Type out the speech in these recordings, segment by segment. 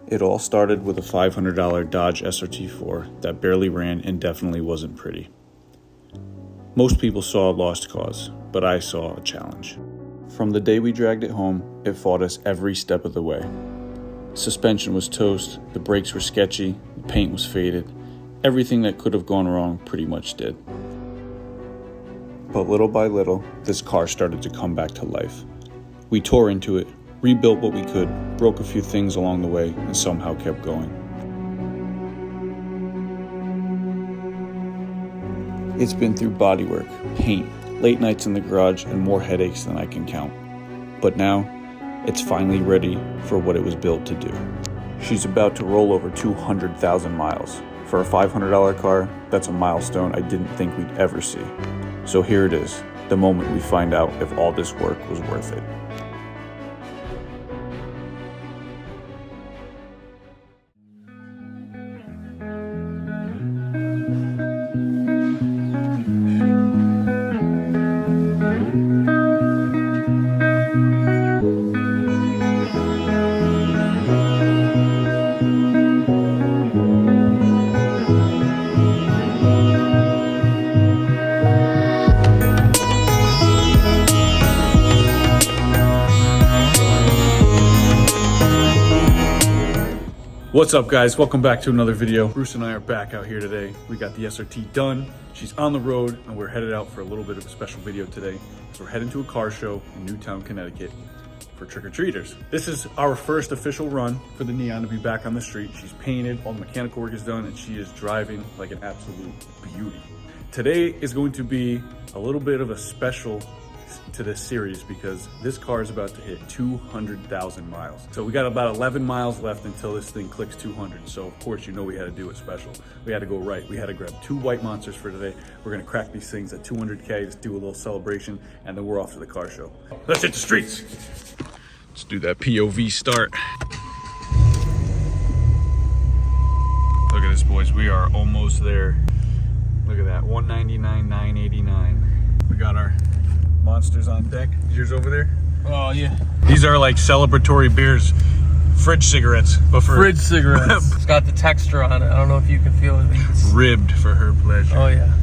It all started with a $500 Dodge SRT4 that barely ran and definitely wasn't pretty. Most people saw a lost cause, but I saw a challenge. From the day we dragged it home, it fought us every step of the way. Suspension was toast, the brakes were sketchy, the paint was faded. Everything that could have gone wrong pretty much did. But little by little, this car started to come back to life. We tore into it, rebuilt what we could, broke a few things along the way, and somehow kept going. It's been through bodywork, paint, late nights in the garage, and more headaches than I can count. But now, it's finally ready for what it was built to do. She's about to roll over 200,000 miles. For a $500 car, that's a milestone I didn't think we'd ever see. So here it is, the moment we find out if all this work was worth it. What's up guys, welcome back to another video. Bruce and I are back out here today. We got the SRT done, she's on the road, and we're headed out for a little bit of a special video today. So we're heading to a car show in Newtown, Connecticut for trick-or-treaters. This is our first official run for the Neon to be back on the street. She's painted, all the mechanical work is done, and she is driving like an absolute beauty. Today is going to be a little bit of a special to this series because this car is about to hit 200,000 miles. So we got about 11 miles left until this thing clicks 200. So of course, you know, we had to do it special. We had to go right. We had to grab 2 white monsters for today. We're gonna crack these things at 200K, just do a little celebration, and then we're off to the car show. Let's hit the streets. Let's do that POV start. Look at this, boys. We are almost there. Look at that, 199, 989. We got our monsters on deck. Yours over there? Oh yeah. These are like celebratory beers, fridge cigarettes, but for fridge cigarettes. It's got the texture on it. I don't know if you can feel it. It's ribbed for her pleasure. Oh yeah.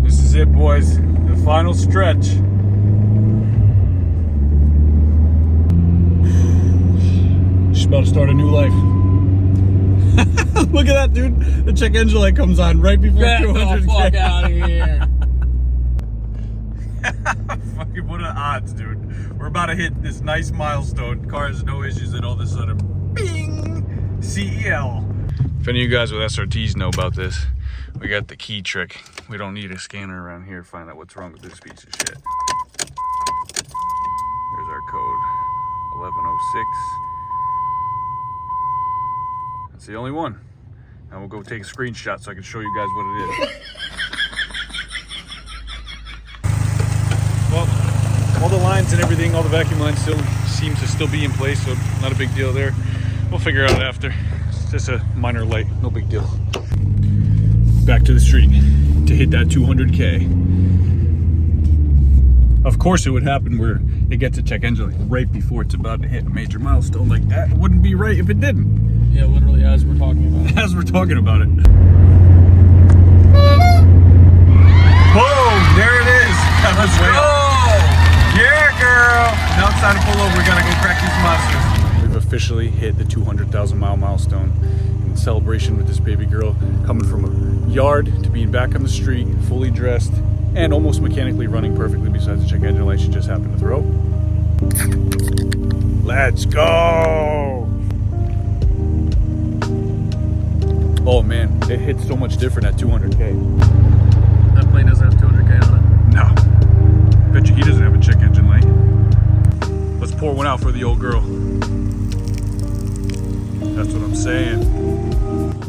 This is it, boys. Final stretch. She's about to start a new life. Look at that, dude. The check engine light comes on right before 200K. Get the fuck out of here. Fucking what are the odds, dude? We're about to hit this nice milestone. Car has no issues, and all of a sudden, bing! CEL. If any of you guys with SRTs know about this, we got the key trick. We don't need a scanner around here to find out what's wrong with this piece of shit. There's our code, 1106. That's the only one. Now we'll go take a screenshot so I can show you guys what it is. Well, all the lines and everything, all the vacuum lines still seem to still be in place, so not a big deal there. We'll figure it out after. It's just a minor light, no big deal. Back to the street to hit that 200K. Of course it would happen where it gets a check engine light right before it's about to hit a major milestone like that. It wouldn't be right if it didn't. Yeah, literally as we're talking about it. As we're talking about it. Boom! There it is! Let's go! Yeah, girl! Now it's time to pull over. We gotta go crack these monsters. We've officially hit the 200,000 mile milestone. In celebration with this baby girl coming from a yard to being back on the street, fully dressed and almost mechanically running perfectly besides the check engine light she just happened to throw. Let's go! Oh man, it hits so much different at 200K. That plane doesn't have 200K on it. No. Bet you he doesn't have a check engine light. Let's pour one out for the old girl. That's what I'm saying.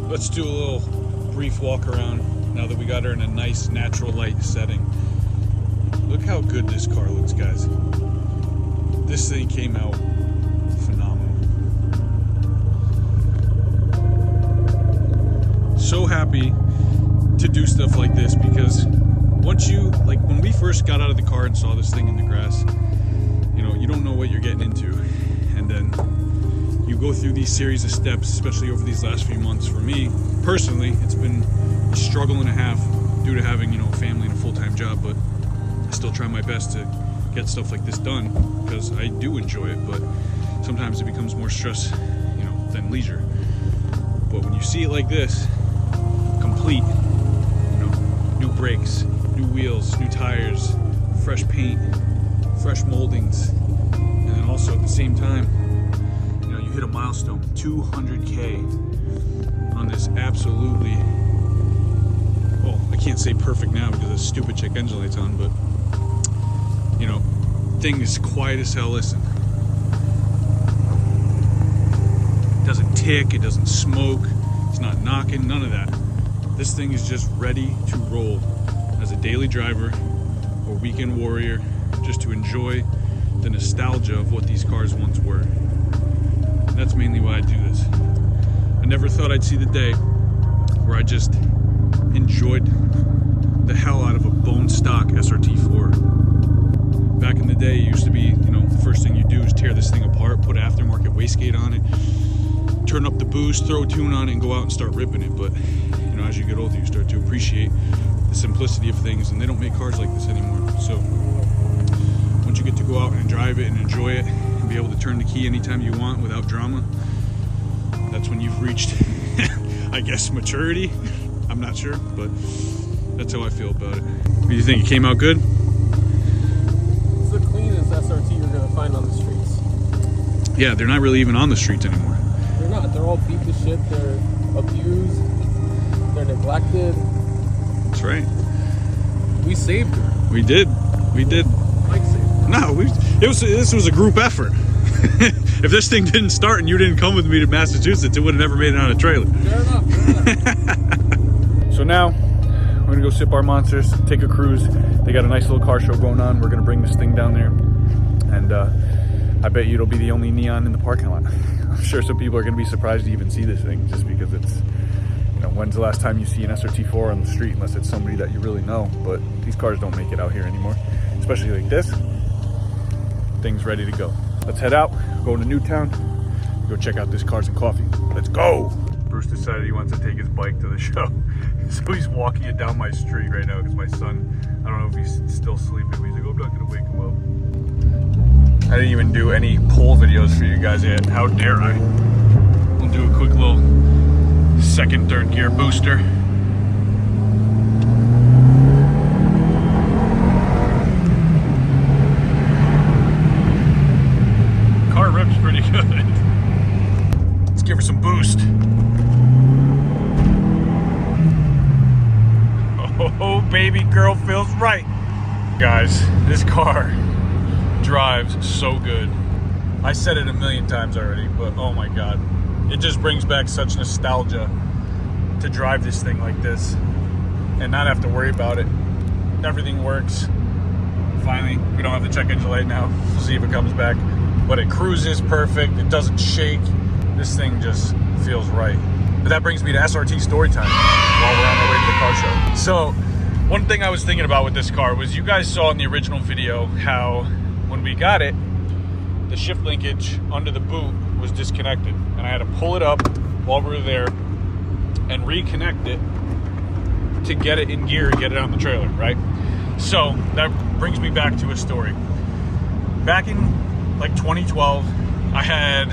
Let's do a little brief walk around now that we got her in a nice natural light setting. Look how good this car looks, guys. This thing came out phenomenal. car and saw this thing in the grass, you know, you don't know what you're getting into. And then you go through these series of steps, especially over these last few months. For me, personally, it's been a struggle and a half due to having, you know, a family and a full-time job, but I still try my best to get stuff like this done because I do enjoy it, but sometimes it becomes more stress, you know, than leisure. But when you see it like this, complete, you know, new brakes, new wheels, new tires, fresh paint, fresh moldings, and then also at the same time, you know, you hit a milestone, 200K on this absolutely, well, I can't say perfect now because the stupid check engine light's on, but you know, thing is quiet as hell. Listen, it doesn't tick, it doesn't smoke, it's not knocking, none of that. This thing is just ready to roll as a daily driver or weekend warrior, just to enjoy the nostalgia of what these cars once were. And that's mainly why I do this. I never thought I'd see the day where I just enjoyed the hell out of a bone stock SRT4. Back in the day, it used to be, you know, the first thing you do is tear this thing apart, put aftermarket wastegate on it, turn up the boost, throw a tune on it, and go out and start ripping it. But, you know, as you get older, you start to appreciate the simplicity of things, and they don't make cars like this anymore. So once you get to go out and drive it and enjoy it and be able to turn the key anytime you want without drama, that's when you've reached, I guess, maturity. I'm not sure, but that's how I feel about it. Do you think it came out good? It's the cleanest SRT you're gonna find on the streets. Yeah, they're not really even on the streets anymore. They're not. They're all beat to shit. They're abused. They're neglected. That's right. We saved her. We did. We did. Mike saved her. No, this was a group effort. If this thing didn't start and you didn't come with me to Massachusetts, it would have never made it on a trailer. Fair enough. So now we're gonna go sip our monsters, take a cruise. They got a nice little car show going on. We're gonna bring this thing down there, and I bet you it'll be the only neon in the parking lot. I'm sure some people are gonna be surprised to even see this thing, just because it's, you know, when's the last time you see an SRT4 on the street, unless it's somebody that you really know. But these cars don't make it out here anymore, especially like this. Thing's ready to go. Let's head out, go to Newtown, go check out this Cars and Coffee. Let's go! Bruce decided he wants to take his bike to the show. So he's walking it down my street right now because my son, I don't know if he's still sleeping, but he's like, I'm not gonna wake him up. I didn't even do any poll videos for you guys yet. How dare I? We'll do a quick little second, third gear booster. Car rips pretty good. Let's give her some boost. Oh, baby girl feels right. Guys, this car drives so good. I said it a million times already, but oh my God. It just brings back such nostalgia to drive this thing like this and not have to worry about it. Everything works. Finally, we don't have the check engine light now. We'll see if it comes back. But it cruises perfect. It doesn't shake. This thing just feels right. But that brings me to SRT story time while we're on our way to the car show. So one thing I was thinking about with this car was, you guys saw in the original video how when we got it, the shift linkage under the boot was disconnected. And I had to pull it up while we were there and reconnect it to get it in gear and get it on the trailer, right? So that brings me back to a story. Back in like 2012, I had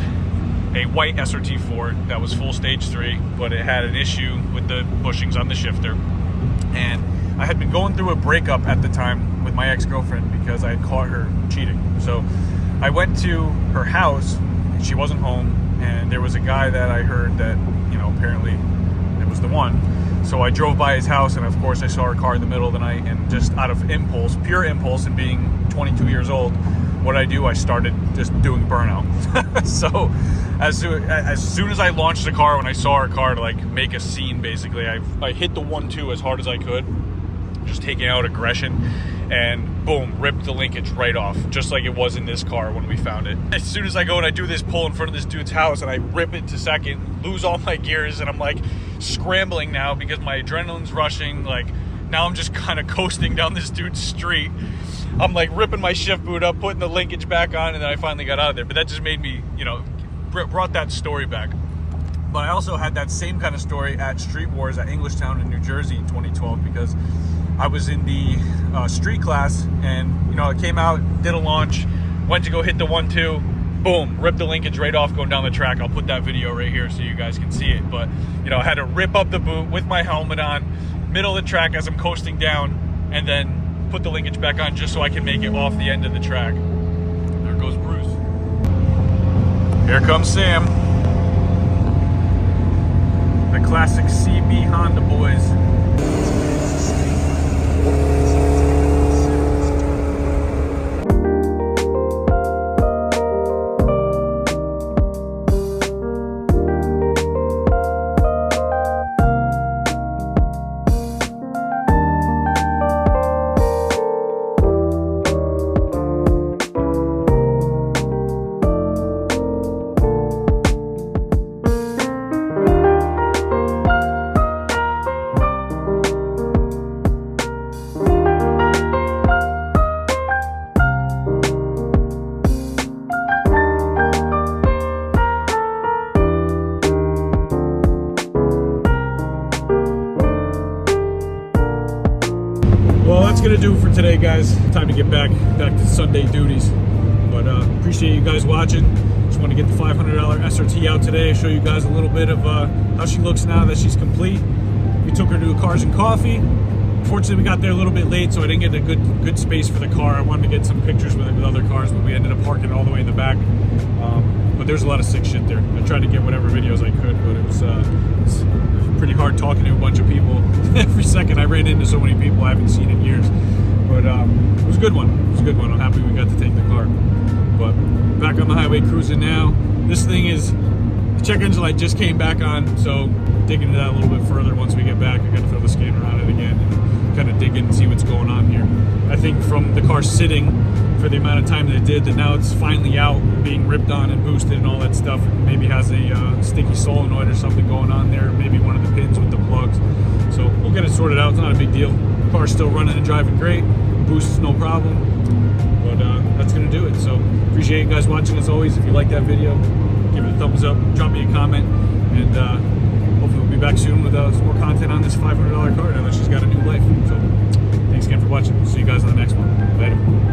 a white SRT4 that was full stage 3, but it had an issue with the bushings on the shifter. And I had been going through a breakup at the time with my ex-girlfriend because I had caught her cheating. So I went to her house and she wasn't home, and there was a guy that I heard that, you know, apparently it was the one. So I drove by his house, and of course I saw her car in the middle of the night, and just out of impulse, pure impulse, and being 22 years old, what I do, I started just doing burnout. So as soon as I launched the car, when I saw her car, to like make a scene, basically, I hit the 1-2 as hard as I could, just taking out aggression, and boom, ripped the linkage right off, just like it was in this car when we found it. As soon as I go and I do this pull in front of this dude's house, and I rip it to second, lose all my gears, and I'm like scrambling now because my adrenaline's rushing, like now I'm just kind of coasting down this dude's street. I'm like ripping my shift boot up, putting the linkage back on, and then I finally got out of there. But that just made me, you know, brought that story back. But I also had that same kind of story at Street Wars at Englishtown in New Jersey in 2012, because I was in the street class, and you know, it came out, did a launch, went to go hit the 1-2, boom, ripped the linkage right off going down the track. I'll put that video right here so you guys can see it. But you know, I had to rip up the boot with my helmet on, middle of the track as I'm coasting down, and then put the linkage back on just so I can make it off the end of the track. There goes Bruce. Here comes Sam. The classic CB Honda boys. Well, that's gonna do it for today, guys. Time to get back to Sunday duties. But appreciate you guys watching. Just want to get the $500 SRT out today, show you guys a little bit of how she looks now that she's complete. We took her to a Cars and Coffee. Unfortunately, we got there a little bit late, so I didn't get a good space for the car. I wanted to get some pictures with other cars, but we ended up parking all the way in the back. But there's a lot of sick shit there. I tried to get whatever videos I could, but it was pretty hard talking to a bunch of people. Every second I ran into so many people I haven't seen in years. But it was a good one. It was a good one. I'm happy we got to take the car. But back on the highway cruising now. This thing is, the check engine light just came back on, so digging into that a little bit further once we get back. I got to throw the scanner on it again and kind of dig in and see what's going on here. I think from the car sitting for the amount of time that it did, that now it's finally out, being ripped on and boosted and all that stuff. It maybe has a sticky solenoid or something going on there, maybe one of the pins with the plugs. So we'll get it sorted out. It's not a big deal. The car's still running and driving great. Boost is no problem. But that's gonna do it. So appreciate you guys watching as always. If you like that video, give it a thumbs up, drop me a comment, and hopefully we'll be back soon with some more content on this $500 car now that she's got a new life. So thanks again for watching. See you guys on the next one. Later.